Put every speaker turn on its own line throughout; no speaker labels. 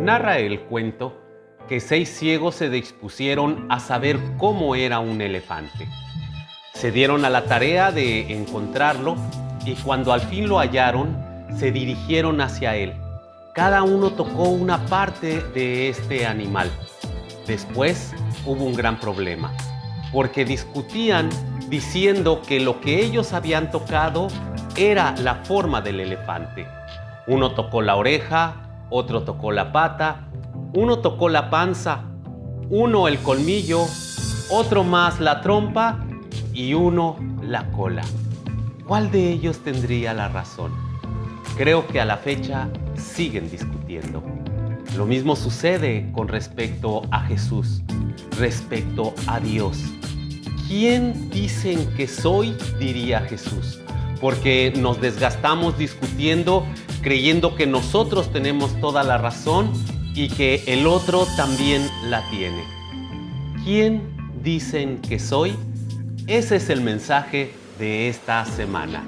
Narra el cuento que 6 ciegos se dispusieron a saber cómo era un elefante. Se dieron a la tarea de encontrarlo y cuando al fin lo hallaron, se dirigieron hacia él. Cada uno tocó una parte de este animal. Después hubo un gran problema, porque discutían diciendo que lo que ellos habían tocado era la forma del elefante. Uno tocó la oreja, otro tocó la pata, uno tocó la panza, uno el colmillo, otro más la trompa y uno la cola. ¿Cuál de ellos tendría la razón? Creo que a la fecha siguen discutiendo. Lo mismo sucede con respecto a Jesús, respecto a Dios. ¿Quién dicen que soy?, diría Jesús, porque nos desgastamos discutiendo, creyendo que nosotros tenemos toda la razón y que el otro también la tiene. ¿Quién dicen que soy? Ese es el mensaje de esta semana.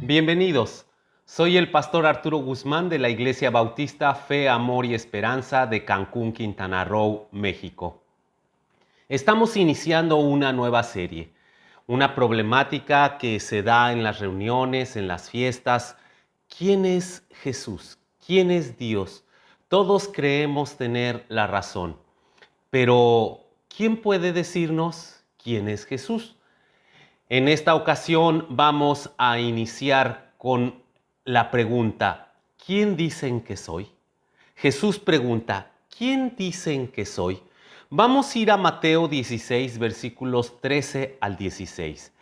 Bienvenidos. Soy el pastor Arturo Guzmán de la Iglesia Bautista Fe, Amor y Esperanza de Cancún, Quintana Roo, México. Estamos iniciando una nueva serie, una problemática que se da en las reuniones, en las fiestas. ¿Quién es Jesús? ¿Quién es Dios? Todos creemos tener la razón, pero ¿quién puede decirnos quién es Jesús? En esta ocasión vamos a iniciar con la pregunta, ¿quién dicen que soy? Jesús pregunta, ¿quién dicen que soy? Vamos a ir a Mateo 16, versículos 13 al 16.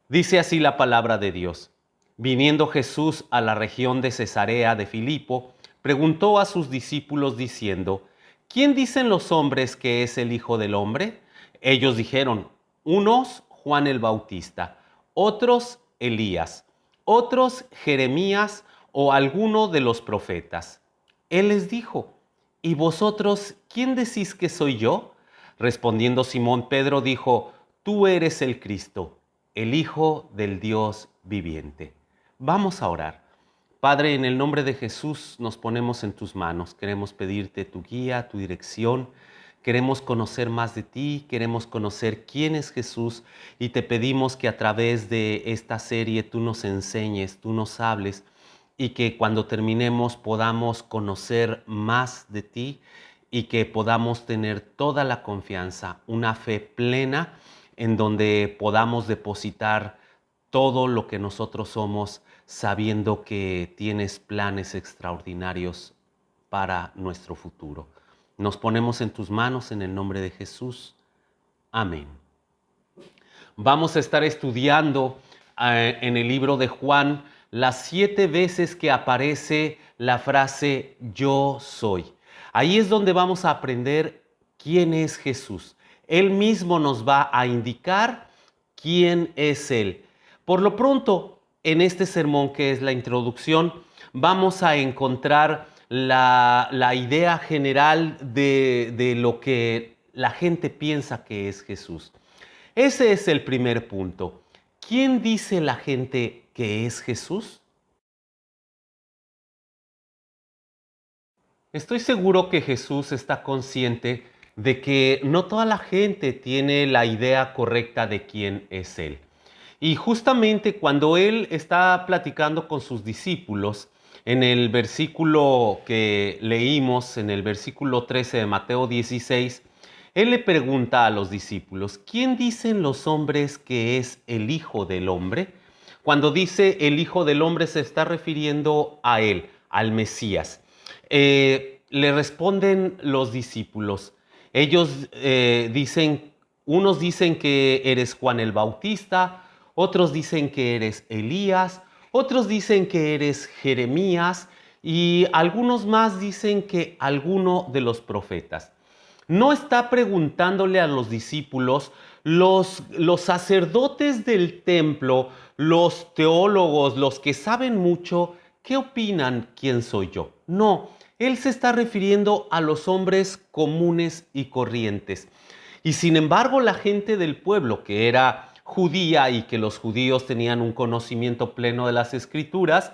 Dice así la palabra de Dios. Viniendo Jesús a la región de Cesarea de Filipo, preguntó a sus discípulos diciendo, ¿quién dicen los hombres que es el Hijo del Hombre? Ellos dijeron, unos Juan el Bautista, otros Elías, otros Jeremías o alguno de los profetas. Él les dijo, ¿y vosotros quién decís que soy yo? Respondiendo Simón Pedro dijo, tú eres el Cristo, el Hijo del Dios viviente. Vamos a orar. Padre, en el nombre de Jesús nos ponemos en tus manos. Queremos pedirte tu guía, tu dirección. Queremos conocer más de ti, queremos conocer quién es Jesús y te pedimos que a través de esta serie tú nos enseñes, tú nos hables y que cuando terminemos podamos conocer más de ti y que podamos tener toda la confianza, una fe plena en donde podamos depositar todo lo que nosotros somos sabiendo que tienes planes extraordinarios para nuestro futuro. Nos ponemos en tus manos en el nombre de Jesús. Amén. Vamos a estar estudiando en el libro de Juan las 7 veces que aparece la frase yo soy. Ahí es donde vamos a aprender quién es Jesús. Él mismo nos va a indicar quién es Él. Por lo pronto, en este sermón que es la introducción, vamos a encontrar la idea general de lo que la gente piensa que es Jesús. Ese es el primer punto. ¿Quién dice la gente que es Jesús? Estoy seguro que Jesús está consciente de que no toda la gente tiene la idea correcta de quién es Él. Y justamente cuando Él está platicando con sus discípulos, en el versículo que leímos, en el versículo 13 de Mateo 16, Él le pregunta a los discípulos, ¿quién dicen los hombres que es el Hijo del Hombre? Cuando dice el Hijo del Hombre se está refiriendo a Él, al Mesías. Le responden los discípulos. Ellos unos dicen que eres Juan el Bautista, otros dicen que eres Elías, otros dicen que eres Jeremías y algunos más dicen que alguno de los profetas. No está preguntándole a los discípulos, los sacerdotes del templo, los teólogos, los que saben mucho, ¿qué opinan quién soy yo? No, él se está refiriendo a los hombres comunes y corrientes. Y sin embargo, la gente del pueblo, que era judía y que los judíos tenían un conocimiento pleno de las Escrituras,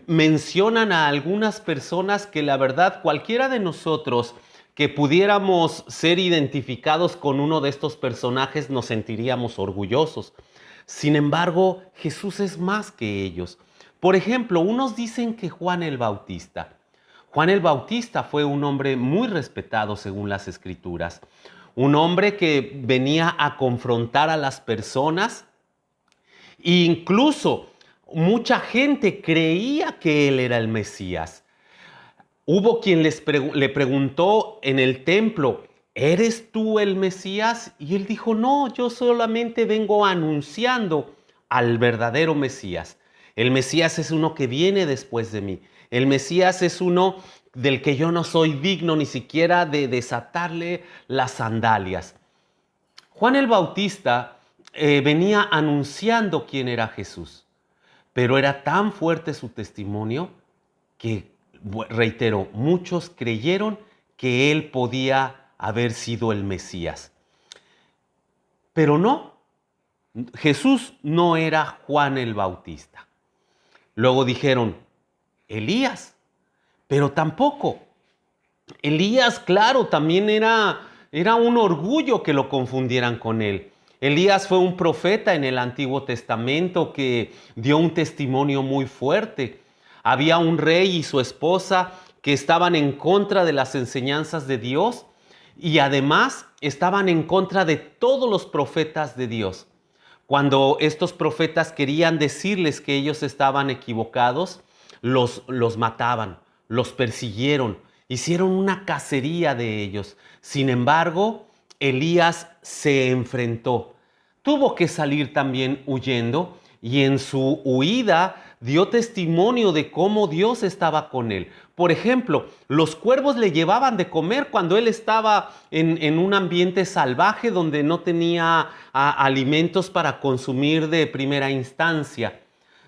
mencionan a algunas personas que la verdad cualquiera de nosotros que pudiéramos ser identificados con uno de estos personajes nos sentiríamos orgullosos. Sin embargo, Jesús es más que ellos. Por ejemplo, unos dicen que Juan el Bautista. Juan el Bautista fue un hombre muy respetado según las Escrituras. Un hombre que venía a confrontar a las personas e incluso mucha gente creía que él era el Mesías. Hubo quien le preguntó en el templo, ¿eres tú el Mesías? Y él dijo, no, yo solamente vengo anunciando al verdadero Mesías. El Mesías es uno que viene después de mí. El Mesías es uno del que yo no soy digno ni siquiera de desatarle las sandalias. Juan el Bautista venía anunciando quién era Jesús, pero era tan fuerte su testimonio que, reitero, muchos creyeron que él podía haber sido el Mesías. Pero no, Jesús no era Juan el Bautista. Luego dijeron, Elías, pero tampoco. Elías, claro, también era un orgullo que lo confundieran con él. Elías fue un profeta en el Antiguo Testamento que dio un testimonio muy fuerte. Había un rey y su esposa que estaban en contra de las enseñanzas de Dios y además estaban en contra de todos los profetas de Dios. Cuando estos profetas querían decirles que ellos estaban equivocados, los mataban, los persiguieron, hicieron una cacería de ellos. Sin embargo, Elías se enfrentó. Tuvo que salir también huyendo y en su huida dio testimonio de cómo Dios estaba con él. Por ejemplo, los cuervos le llevaban de comer cuando él estaba en un ambiente salvaje donde no tenía alimentos para consumir de primera instancia.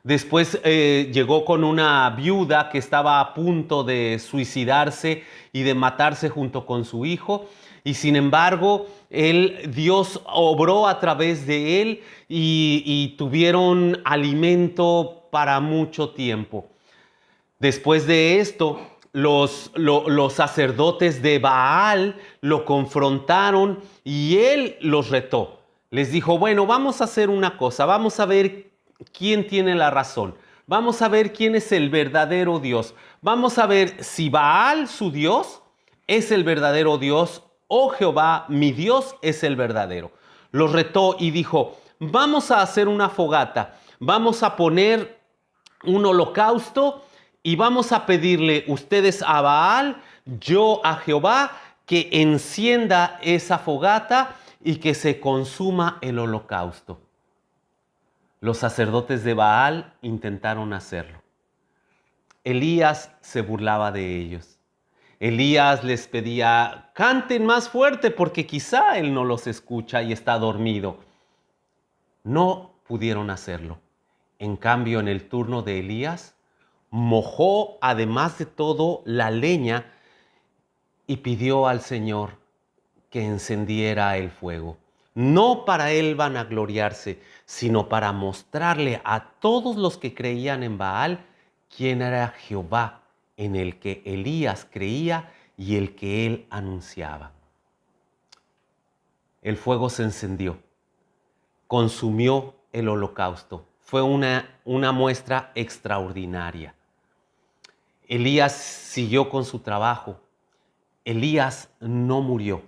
Después llegó con una viuda que estaba a punto de suicidarse y de matarse junto con su hijo. Y sin embargo, Dios obró a través de él y tuvieron alimento para mucho tiempo. Después de esto, los sacerdotes de Baal lo confrontaron y él los retó. Les dijo, bueno, vamos a hacer una cosa, vamos a ver quién tiene la razón. Vamos a ver quién es el verdadero Dios. Vamos a ver si Baal, su Dios, es el verdadero Dios o Jehová, mi Dios, es el verdadero. Los retó y dijo, vamos a hacer una fogata, vamos a poner un holocausto y vamos a pedirle ustedes a Baal, yo a Jehová, que encienda esa fogata y que se consuma el holocausto. Los sacerdotes de Baal intentaron hacerlo. Elías se burlaba de ellos. Elías les pedía, canten más fuerte porque quizá él no los escucha y está dormido. No pudieron hacerlo. En cambio, en el turno de Elías, mojó además de todo la leña y pidió al Señor que encendiera el fuego. No para él vanagloriarse, sino para mostrarle a todos los que creían en Baal quién era Jehová en el que Elías creía y el que él anunciaba. El fuego se encendió, consumió el holocausto. Fue una muestra extraordinaria. Elías siguió con su trabajo. Elías no murió.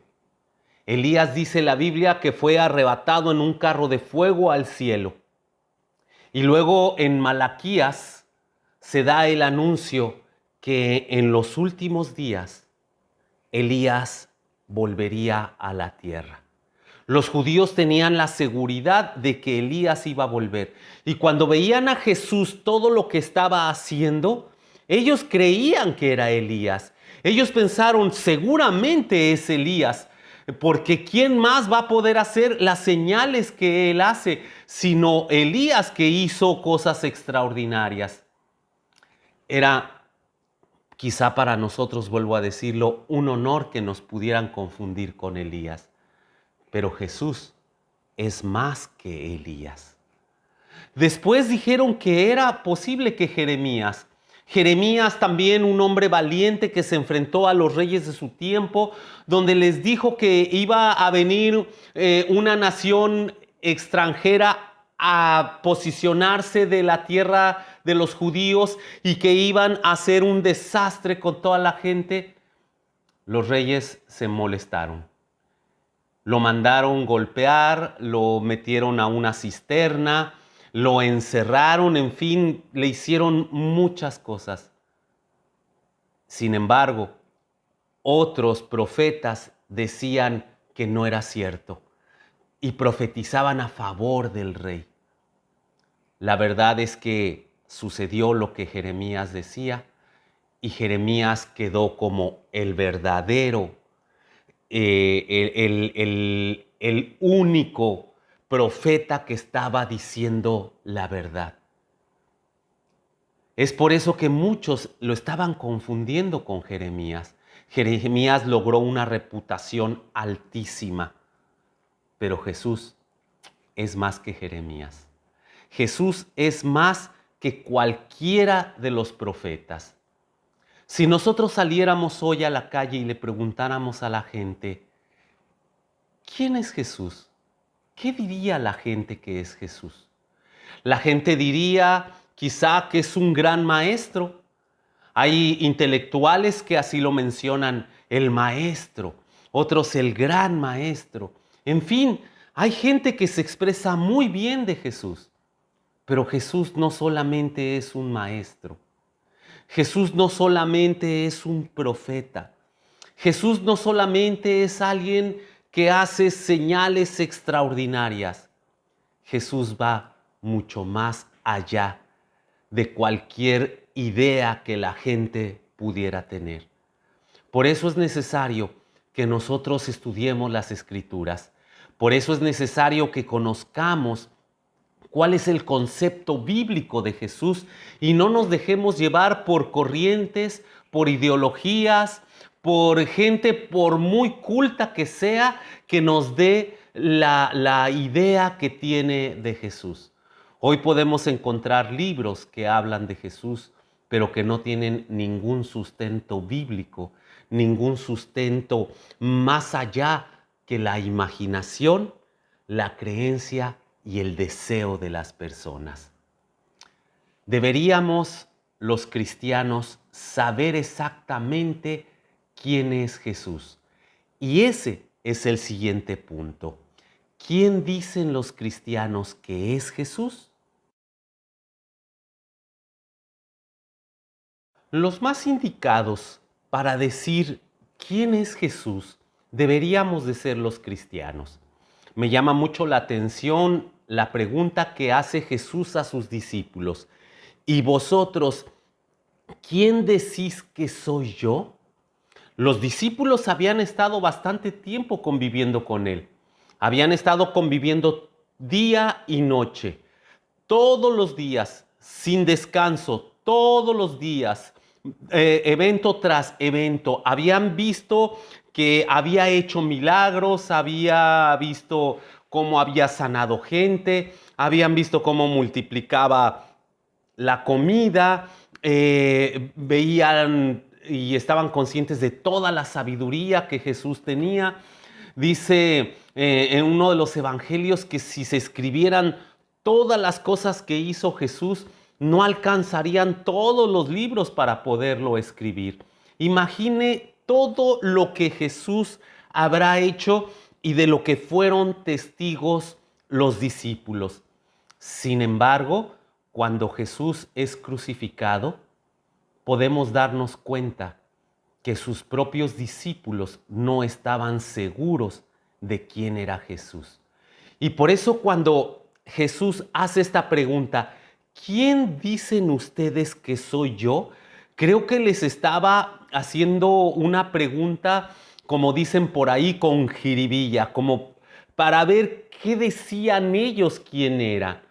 Elías dice la Biblia que fue arrebatado en un carro de fuego al cielo. Y luego en Malaquías se da el anuncio que en los últimos días Elías volvería a la tierra. Los judíos tenían la seguridad de que Elías iba a volver. Y cuando veían a Jesús todo lo que estaba haciendo, ellos creían que era Elías. Ellos pensaron, seguramente es Elías, porque ¿quién más va a poder hacer las señales que él hace, sino Elías, que hizo cosas extraordinarias? Era, quizá para nosotros, vuelvo a decirlo, un honor que nos pudieran confundir con Elías. Pero Jesús es más que Elías. Después dijeron que era posible que Jeremías también un hombre valiente que se enfrentó a los reyes de su tiempo, donde les dijo que iba a venir una nación extranjera a posicionarse de la tierra de los judíos y que iban a hacer un desastre con toda la gente. Los reyes se molestaron. Lo mandaron golpear, lo metieron a una cisterna, lo encerraron, en fin, le hicieron muchas cosas. Sin embargo, otros profetas decían que no era cierto y profetizaban a favor del rey. La verdad es que sucedió lo que Jeremías decía y Jeremías quedó como el verdadero, el único profeta que estaba diciendo la verdad. Es por eso que muchos lo estaban confundiendo con Jeremías. Jeremías logró una reputación altísima, pero Jesús es más que Jeremías. Jesús es más que cualquiera de los profetas. Si nosotros saliéramos hoy a la calle y le preguntáramos a la gente, ¿quién es Jesús? ¿Qué diría la gente que es Jesús? La gente diría quizá que es un gran maestro. Hay intelectuales que así lo mencionan, el maestro, otros el gran maestro. En fin, hay gente que se expresa muy bien de Jesús, pero Jesús no solamente es un maestro. Jesús no solamente es un profeta. Jesús no solamente es alguien que hace señales extraordinarias. Jesús va mucho más allá de cualquier idea que la gente pudiera tener. Por eso es necesario que nosotros estudiemos las Escrituras. Por eso es necesario que conozcamos cuál es el concepto bíblico de Jesús y no nos dejemos llevar por corrientes, por ideologías, por gente, por muy culta que sea, que nos dé la idea que tiene de Jesús. Hoy podemos encontrar libros que hablan de Jesús, pero que no tienen ningún sustento bíblico, ningún sustento más allá que la imaginación, la creencia y el deseo de las personas. Deberíamos los cristianos saber exactamente quién es Jesús. Y ese es el siguiente punto. ¿Quién dicen los cristianos que es Jesús? Los más indicados para decir quién es Jesús deberíamos de ser los cristianos. Me llama mucho la atención la pregunta que hace Jesús a sus discípulos. ¿Y vosotros, quién decís que soy yo? Los discípulos habían estado bastante tiempo conviviendo con él. Habían estado conviviendo día y noche, todos los días, sin descanso, todos los días, evento tras evento. Habían visto que había hecho milagros, había visto cómo había sanado gente, habían visto cómo multiplicaba la comida, veían y estaban conscientes de toda la sabiduría que Jesús tenía. Dice en uno de los evangelios que si se escribieran todas las cosas que hizo Jesús, no alcanzarían todos los libros para poderlo escribir. Imagine todo lo que Jesús habrá hecho y de lo que fueron testigos los discípulos. Sin embargo, cuando Jesús es crucificado, podemos darnos cuenta que sus propios discípulos no estaban seguros de quién era Jesús. Y por eso cuando Jesús hace esta pregunta, ¿quién dicen ustedes que soy yo? Creo que les estaba haciendo una pregunta, como dicen por ahí, con jiribilla, como para ver qué decían ellos quién era.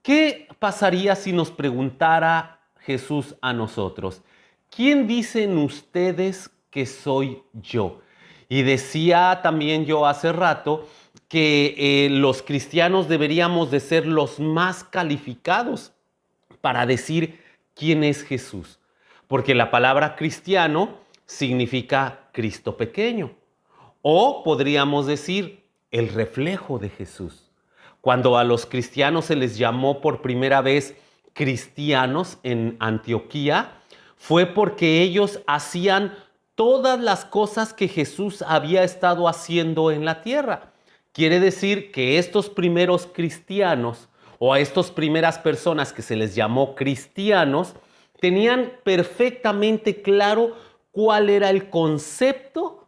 ¿Qué pasaría si nos preguntara Jesús a nosotros? ¿Quién dicen ustedes que soy yo? Y decía también yo hace rato que los cristianos deberíamos de ser los más calificados para decir quién es Jesús. Porque la palabra cristiano significa Cristo pequeño. O podríamos decir el reflejo de Jesús. Cuando a los cristianos se les llamó por primera vez cristianos en Antioquía, fue porque ellos hacían todas las cosas que Jesús había estado haciendo en la tierra. Quiere decir que estos primeros cristianos o a estas primeras personas que se les llamó cristianos tenían perfectamente claro cuál era el concepto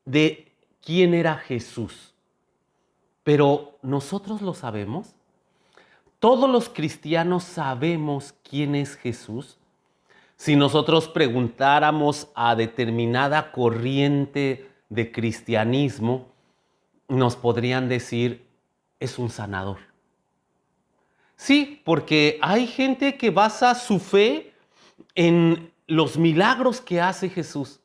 de quién era Jesús. Pero ¿nosotros lo sabemos? ¿Todos los cristianos sabemos quién es Jesús? Si nosotros preguntáramos a determinada corriente de cristianismo, nos podrían decir, es un sanador. Sí, porque hay gente que basa su fe en los milagros que hace Jesús.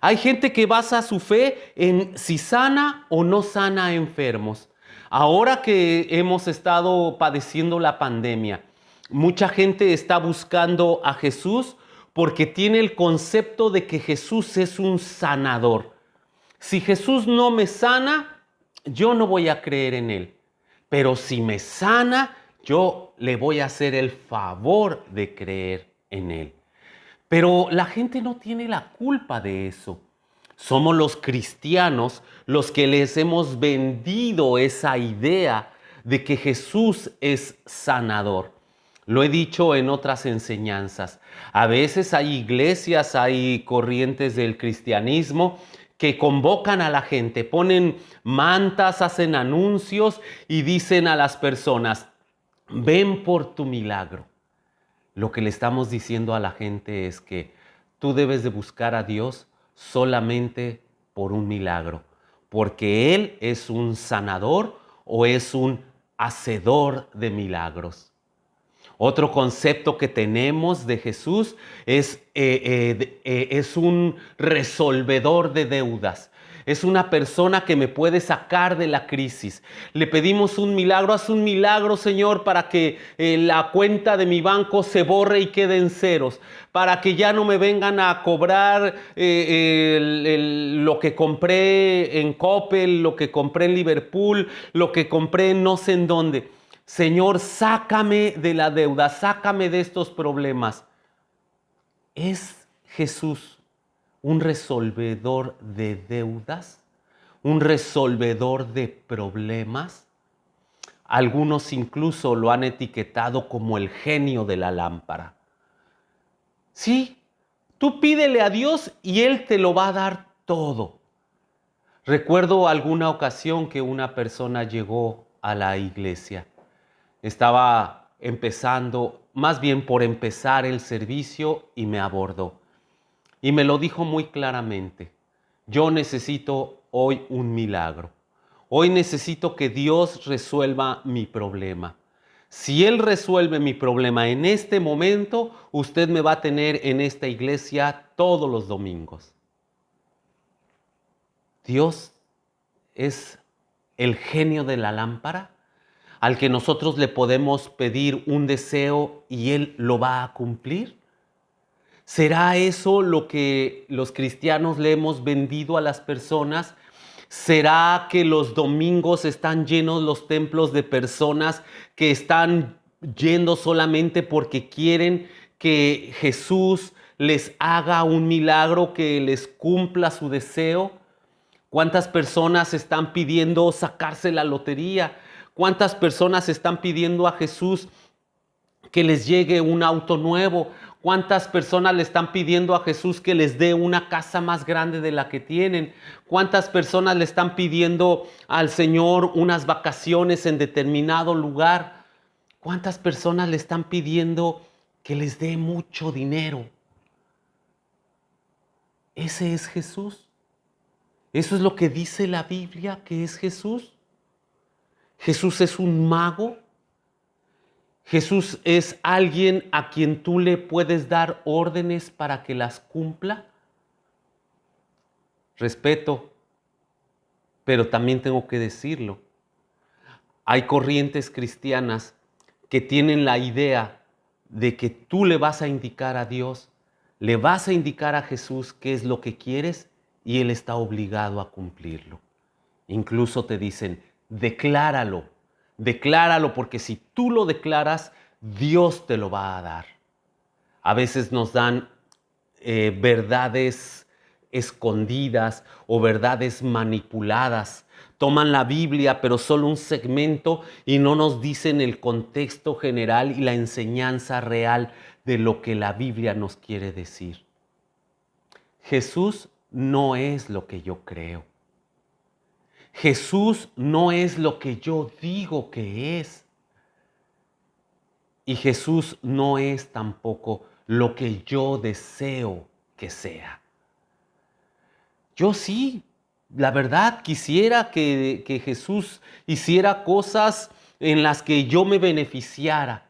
Hay gente que basa su fe en si sana o no sana a enfermos. Ahora que hemos estado padeciendo la pandemia, mucha gente está buscando a Jesús porque tiene el concepto de que Jesús es un sanador. Si Jesús no me sana, yo no voy a creer en Él. Pero si me sana, yo le voy a hacer el favor de creer en Él. Pero la gente no tiene la culpa de eso. Somos los cristianos los que les hemos vendido esa idea de que Jesús es sanador. Lo he dicho en otras enseñanzas. A veces hay iglesias, hay corrientes del cristianismo que convocan a la gente, ponen mantas, hacen anuncios y dicen a las personas, ven por tu milagro. Lo que le estamos diciendo a la gente es que tú debes de buscar a Dios solamente por un milagro, porque Él es un sanador o es un hacedor de milagros. Otro concepto que tenemos de Jesús es un resolvedor de deudas. Es una persona que me puede sacar de la crisis. Le pedimos un milagro, haz un milagro, Señor, para que la cuenta de mi banco se borre y quede en ceros, para que ya no me vengan a cobrar lo que compré en Coppel, lo que compré en Liverpool, lo que compré en no sé en dónde. Señor, sácame de la deuda, sácame de estos problemas. ¿Es Jesús un resolvedor de deudas? ¿Un resolvedor de problemas? Algunos incluso lo han etiquetado como el genio de la lámpara. Sí, tú pídele a Dios y Él te lo va a dar todo. Recuerdo alguna ocasión que una persona llegó a la iglesia. Estaba empezando, más bien por empezar el servicio y me abordó. Y me lo dijo muy claramente. Yo necesito hoy un milagro. Hoy necesito que Dios resuelva mi problema. Si Él resuelve mi problema en este momento, usted me va a tener en esta iglesia todos los domingos. Dios es el genio de la lámpara, al que nosotros le podemos pedir un deseo y Él lo va a cumplir. ¿Será eso lo que los cristianos le hemos vendido a las personas? ¿Será que los domingos están llenos los templos de personas que están yendo solamente porque quieren que Jesús les haga un milagro, que les cumpla su deseo? ¿Cuántas personas están pidiendo sacarse la lotería? ¿Cuántas personas están pidiendo a Jesús que les llegue un auto nuevo? ¿Cuántas personas le están pidiendo a Jesús que les dé una casa más grande de la que tienen? ¿Cuántas personas le están pidiendo al Señor unas vacaciones en determinado lugar? ¿Cuántas personas le están pidiendo que les dé mucho dinero? Ese es Jesús. Eso es lo que dice la Biblia que es Jesús. Jesús es un mago. Jesús es alguien a quien tú le puedes dar órdenes para que las cumpla. Respeto, pero también tengo que decirlo. Hay corrientes cristianas que tienen la idea de que tú le vas a indicar a Dios, le vas a indicar a Jesús qué es lo que quieres y Él está obligado a cumplirlo. Incluso te dicen, decláralo, decláralo, porque si tú lo declaras, Dios te lo va a dar. A veces nos dan verdades escondidas o verdades manipuladas. Toman la Biblia, pero solo un segmento, y no nos dicen el contexto general y la enseñanza real de lo que la Biblia nos quiere decir. Jesús no es lo que yo creo. Jesús no es lo que yo digo que es. Y Jesús no es tampoco lo que yo deseo que sea. Yo sí, la verdad, quisiera que Jesús hiciera cosas en las que yo me beneficiara.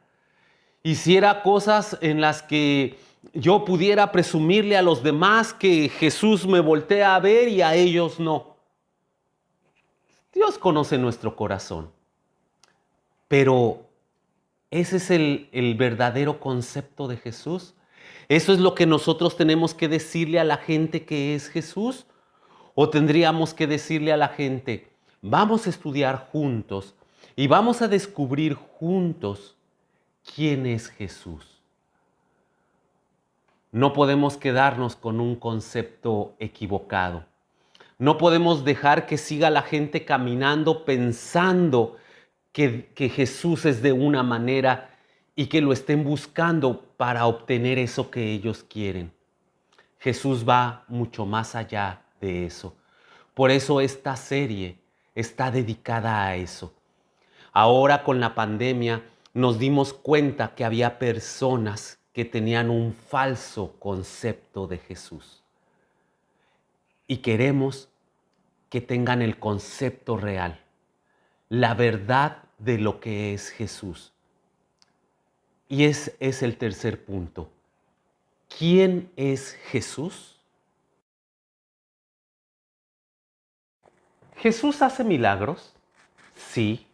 Hiciera cosas en las que yo pudiera presumirle a los demás que Jesús me voltea a ver y a ellos no. Dios conoce nuestro corazón. Pero ese es el verdadero concepto de Jesús. ¿Eso es lo que nosotros tenemos que decirle a la gente que es Jesús? ¿O tendríamos que decirle a la gente, vamos a estudiar juntos y vamos a descubrir juntos quién es Jesús? No podemos quedarnos con un concepto equivocado. No podemos dejar que siga la gente caminando pensando que Jesús es de una manera y que lo estén buscando para obtener eso que ellos quieren. Jesús va mucho más allá de eso. Por eso esta serie está dedicada a eso. Ahora con la pandemia nos dimos cuenta que había personas que tenían un falso concepto de Jesús. Y queremos que tengan el concepto real, la verdad de lo que es Jesús. Y ese es el tercer punto. ¿Quién es Jesús? ¿Jesús hace milagros? Sí.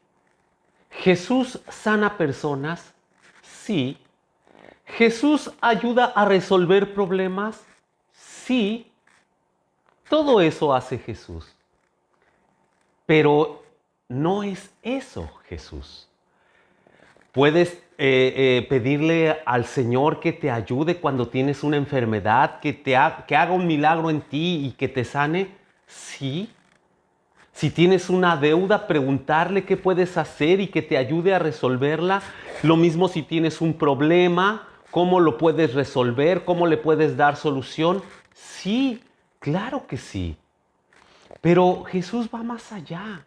¿Jesús sana personas? Sí. ¿Jesús ayuda a resolver problemas? Sí. Todo eso hace Jesús. Pero no es eso Jesús. Puedes pedirle al Señor que te ayude cuando tienes una enfermedad, que haga un milagro en ti y que te sane. Sí. Si tienes una deuda, preguntarle qué puedes hacer y que te ayude a resolverla. Lo mismo si tienes un problema, cómo lo puedes resolver, cómo le puedes dar solución. Sí, claro que sí. Pero Jesús va más allá.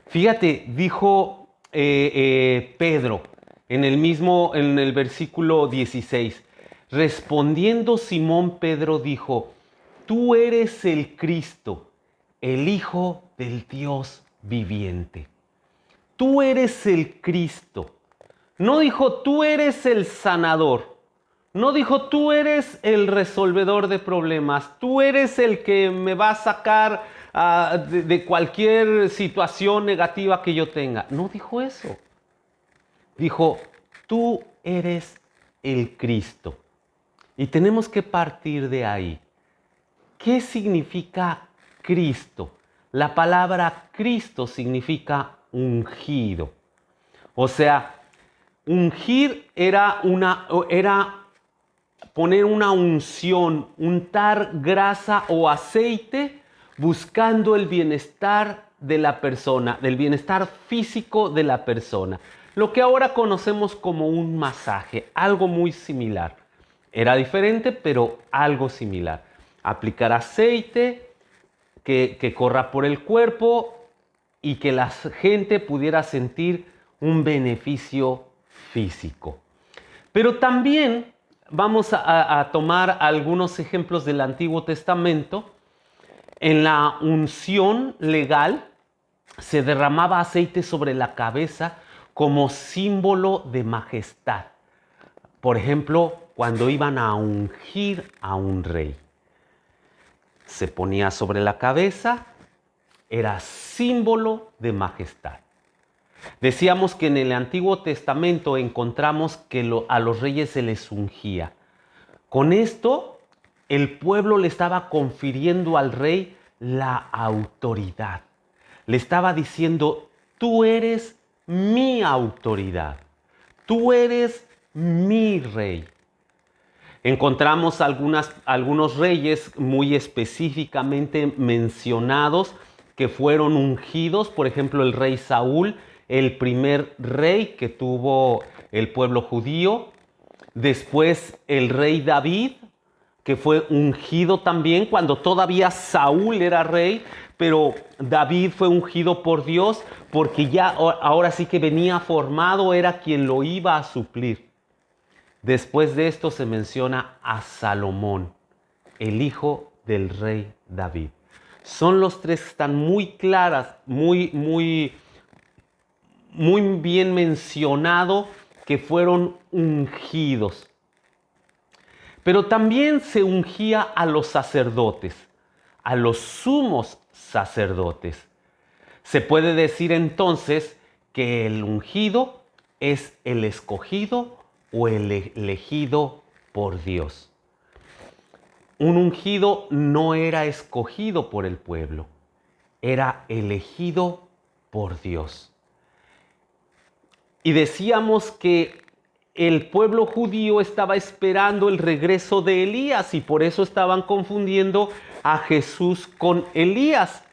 Fíjate, dijo Pedro en el versículo 16. Respondiendo Simón Pedro dijo, tú eres el Cristo, el Hijo del Dios viviente. Tú eres el Cristo. No dijo, tú eres el sanador. No dijo, tú eres el resolvedor de problemas. Tú eres el que me va a sacar de cualquier situación negativa que yo tenga. No dijo eso. Dijo, tú eres el Cristo. Y tenemos que partir de ahí. ¿Qué significa Cristo? La palabra Cristo significa ungido. O sea, ungir era poner una unción, untar grasa o aceite buscando el bienestar de la persona, del bienestar físico de la persona. Lo que ahora conocemos como un masaje, algo muy similar. Era diferente, pero algo similar. Aplicar aceite que corra por el cuerpo y que la gente pudiera sentir un beneficio físico. Pero también vamos a tomar algunos ejemplos del Antiguo Testamento. En la unción legal se derramaba aceite sobre la cabeza como símbolo de majestad. Por ejemplo, cuando iban a ungir a un rey. Se ponía sobre la cabeza era símbolo de majestad. Decíamos que en el Antiguo Testamento encontramos que a los reyes se les ungía. Con esto, el pueblo le estaba confiriendo al rey la autoridad. Le estaba diciendo, tú eres mi autoridad. Tú eres mi rey. Encontramos algunos reyes muy específicamente mencionados que fueron ungidos. Por ejemplo, el rey Saúl, el primer rey que tuvo el pueblo judío. Después el rey David, que fue ungido también cuando todavía Saúl era rey, pero David fue ungido por Dios porque ya ahora sí que venía formado, era quien lo iba a suplir. Después de esto se menciona a Salomón, el hijo del rey David. Son los tres que están muy claras, muy bien mencionado que fueron ungidos. Pero también se ungía a los sacerdotes, a los sumos sacerdotes. Se puede decir entonces que el ungido es el escogido o el elegido por Dios. Un ungido no era escogido por el pueblo, era elegido por Dios. Y decíamos que el pueblo judío estaba esperando el regreso de Elías y por eso estaban confundiendo a Jesús con Elías.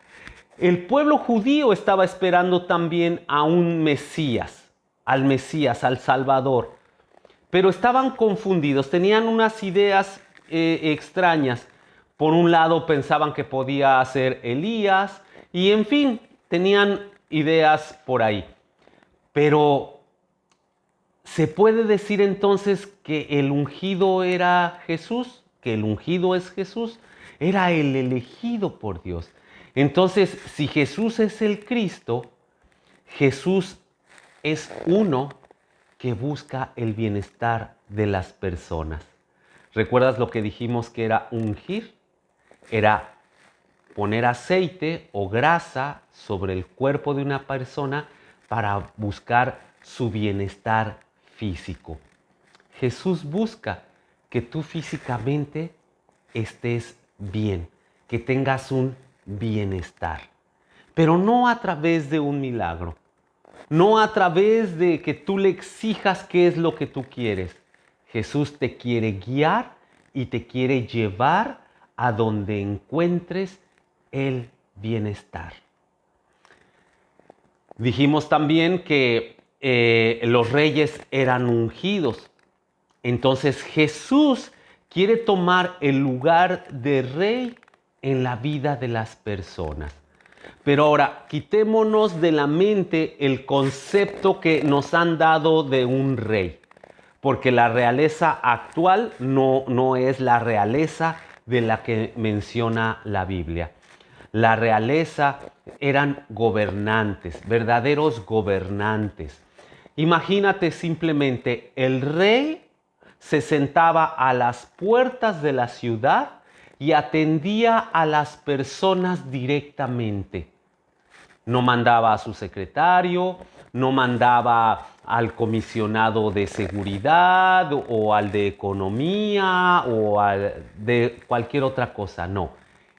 El pueblo judío estaba esperando también a un Mesías, al Salvador. Pero estaban confundidos, tenían unas ideas extrañas. Por un lado pensaban que podía ser Elías y en fin, tenían ideas por ahí. Pero ¿se puede decir entonces que el ungido era Jesús? ¿Que el ungido es Jesús? Era el elegido por Dios. Entonces, si Jesús es el Cristo, Jesús es uno que busca el bienestar de las personas. ¿Recuerdas lo que dijimos que era ungir? Era poner aceite o grasa sobre el cuerpo de una persona para buscar su bienestar físico. Jesús busca que tú físicamente estés bien, que tengas un bienestar, pero no a través de un milagro. No a través de que tú le exijas qué es lo que tú quieres. Jesús te quiere guiar y te quiere llevar a donde encuentres el bienestar. Dijimos también que los reyes eran ungidos. Entonces Jesús quiere tomar el lugar de rey en la vida de las personas. Pero ahora, quitémonos de la mente el concepto que nos han dado de un rey, porque la realeza actual no es la realeza de la que menciona la Biblia. La realeza eran gobernantes, verdaderos gobernantes. Imagínate simplemente, el rey se sentaba a las puertas de la ciudad y atendía a las personas directamente. No mandaba a su secretario, no mandaba al comisionado de seguridad o al de economía o de cualquier otra cosa, no.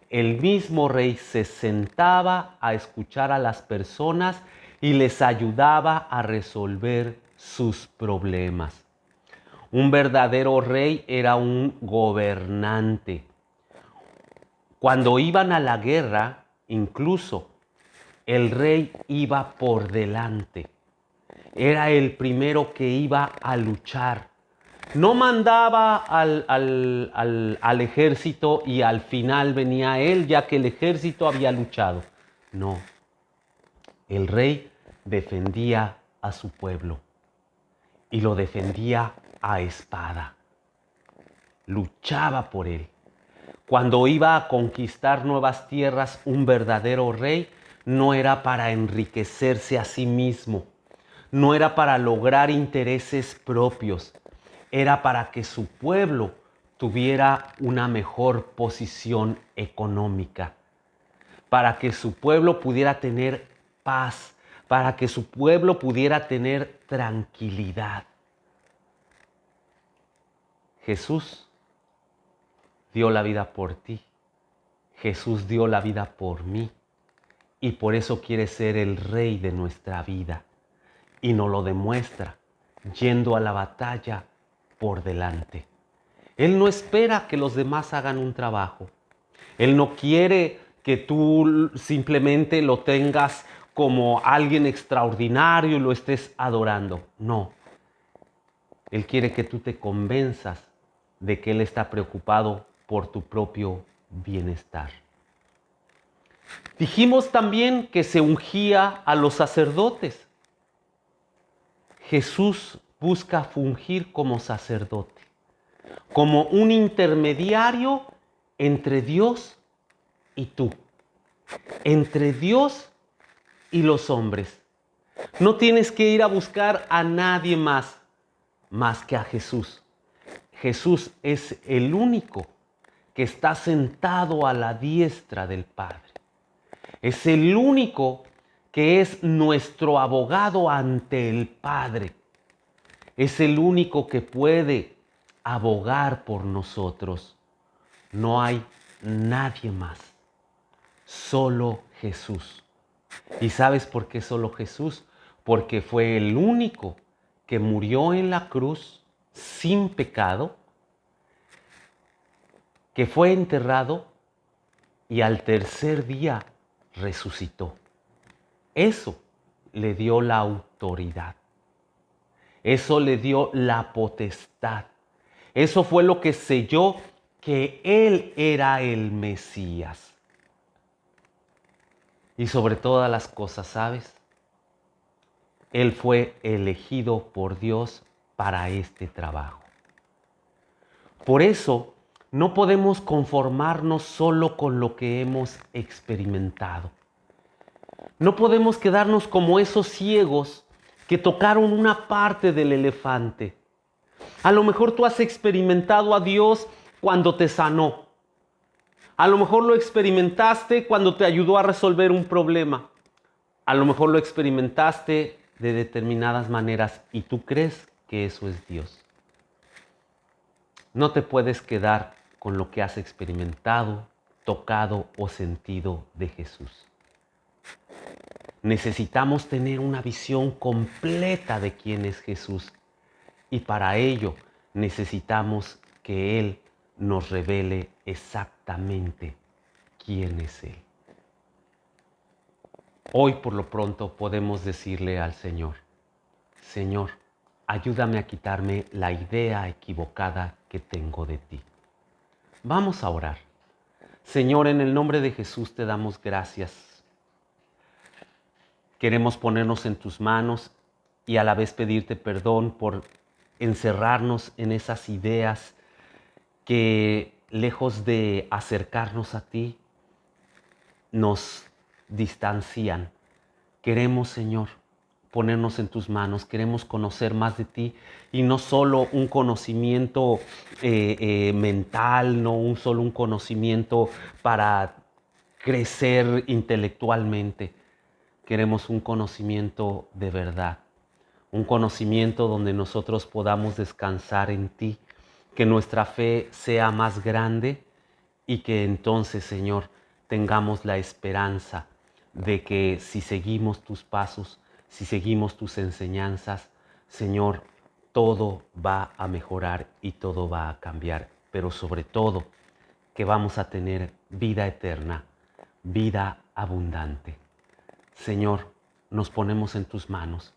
El mismo rey se sentaba a escuchar a las personas y les ayudaba a resolver sus problemas. Un verdadero rey era un gobernante. Cuando iban a la guerra, incluso, el rey iba por delante. Era el primero que iba a luchar. No mandaba al ejército y al final venía él, ya que el ejército había luchado. No. El rey defendía a su pueblo y lo defendía a espada. Luchaba por él. Cuando iba a conquistar nuevas tierras, un verdadero rey no era para enriquecerse a sí mismo, no era para lograr intereses propios, era para que su pueblo tuviera una mejor posición económica, para que su pueblo pudiera tener paz, para que su pueblo pudiera tener tranquilidad. Jesús dio la vida por ti. Jesús dio la vida por mí. Y por eso quiere ser el rey de nuestra vida. Y nos lo demuestra yendo a la batalla por delante. Él no espera que los demás hagan un trabajo. Él no quiere que tú simplemente lo tengas como alguien extraordinario y lo estés adorando. No. Él quiere que tú te convenzas de que Él está preocupado por tu propio bienestar. Dijimos también que se ungía a los sacerdotes. Jesús busca fungir como sacerdote, como un intermediario entre Dios y tú, entre Dios y los hombres. No tienes que ir a buscar a nadie más que a Jesús. Jesús es el único que está sentado a la diestra del Padre. Es el único que es nuestro abogado ante el Padre. Es el único que puede abogar por nosotros. No hay nadie más. Solo Jesús. ¿Y sabes por qué solo Jesús? Porque fue el único que murió en la cruz sin pecado, que fue enterrado y al tercer día resucitó. Eso le dio la autoridad. Eso le dio la potestad. Eso fue lo que selló que Él era el Mesías. Y sobre todas las cosas, ¿sabes? Él fue elegido por Dios para este trabajo. Por eso, no podemos conformarnos solo con lo que hemos experimentado. No podemos quedarnos como esos ciegos que tocaron una parte del elefante. A lo mejor tú has experimentado a Dios cuando te sanó. A lo mejor lo experimentaste cuando te ayudó a resolver un problema. A lo mejor lo experimentaste de determinadas maneras y tú crees que eso es Dios. No te puedes quedar con lo que has experimentado, tocado o sentido de Jesús. Necesitamos tener una visión completa de quién es Jesús y para ello necesitamos que Él nos revele exactamente quién es Él. Hoy por lo pronto podemos decirle al Señor, Señor, ayúdame a quitarme la idea equivocada que tengo de ti. Vamos a orar. Señor, en el nombre de Jesús te damos gracias. Queremos ponernos en tus manos y a la vez pedirte perdón por encerrarnos en esas ideas que, lejos de acercarnos a ti, nos distancian. Queremos, Señor, ponernos en tus manos, queremos conocer más de ti y no solo un conocimiento mental, no solo un conocimiento para crecer intelectualmente. Queremos un conocimiento de verdad, un conocimiento donde nosotros podamos descansar en ti, que nuestra fe sea más grande y que entonces, Señor, tengamos la esperanza de que si seguimos tus pasos, si seguimos tus enseñanzas, Señor, todo va a mejorar y todo va a cambiar, pero sobre todo que vamos a tener vida eterna, vida abundante. Señor, nos ponemos en tus manos,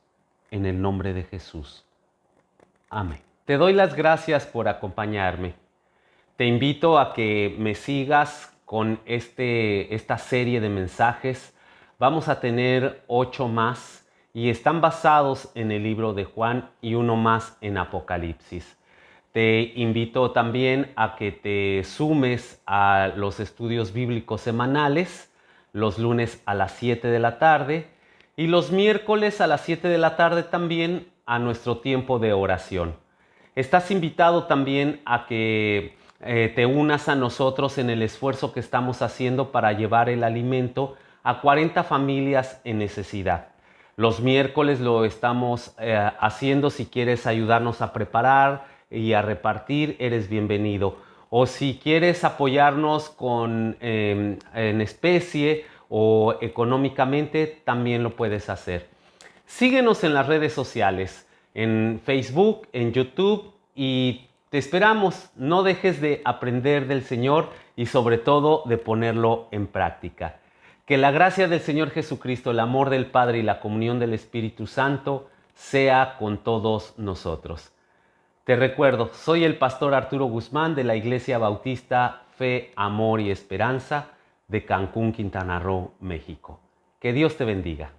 en el nombre de Jesús. Amén. Te doy las gracias por acompañarme. Te invito a que me sigas con esta serie de mensajes. Vamos a tener 8 más y están basados en el libro de Juan y uno más en Apocalipsis. Te invito también a que te sumes a los estudios bíblicos semanales, los lunes a las 7 de la tarde y los miércoles a las 7 de la tarde también a nuestro tiempo de oración. Estás invitado también a que te unas a nosotros en el esfuerzo que estamos haciendo para llevar el alimento a 40 familias en necesidad. Los miércoles lo estamos haciendo. Si quieres ayudarnos a preparar y a repartir, eres bienvenido. O si quieres apoyarnos en especie o económicamente, también lo puedes hacer. Síguenos en las redes sociales, en Facebook, en YouTube, y te esperamos. No dejes de aprender del Señor y sobre todo de ponerlo en práctica. Que la gracia del Señor Jesucristo, el amor del Padre y la comunión del Espíritu Santo sea con todos nosotros. Te recuerdo, soy el pastor Arturo Guzmán de la Iglesia Bautista Fe, Amor y Esperanza de Cancún, Quintana Roo, México. Que Dios te bendiga.